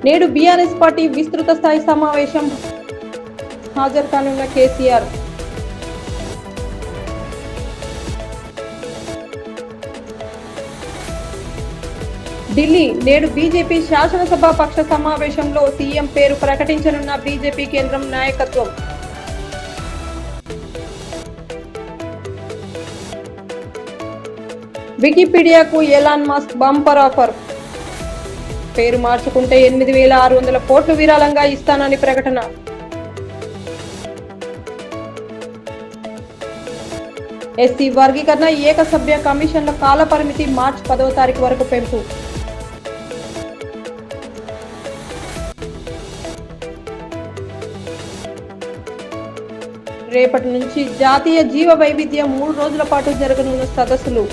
నేడు BRS party విస్తృత స్థాయి సమావేశం హాజరు కానున్న కేసీఆర్. ఢిల్లీ నేడు బీజేపీ శాసనసభ పక్ష సమావేశంలో సీఎం పేరు ప్రకటించనున్న బీజేపీ కేంద్రం నాయకత్వం. వికీపీడియాకు ఎలాన్ మస్క్ బంపర్ ఆఫర్. పేరు మార్చుకుంటే 8,600 కోట్లు విరాళంగా ఇస్తానని ప్రకటన. ఎస్సీ వర్గీకరణ ఏకసభ్య కమిషన్ల కాల పరిమితి మార్చి 10వ తారీఖు వరకు పెంపు. రేపటి నుంచి జాతీయ జీవ వైవిధ్యం 3 రోజుల పాటు జరగనున్న సదస్సులు.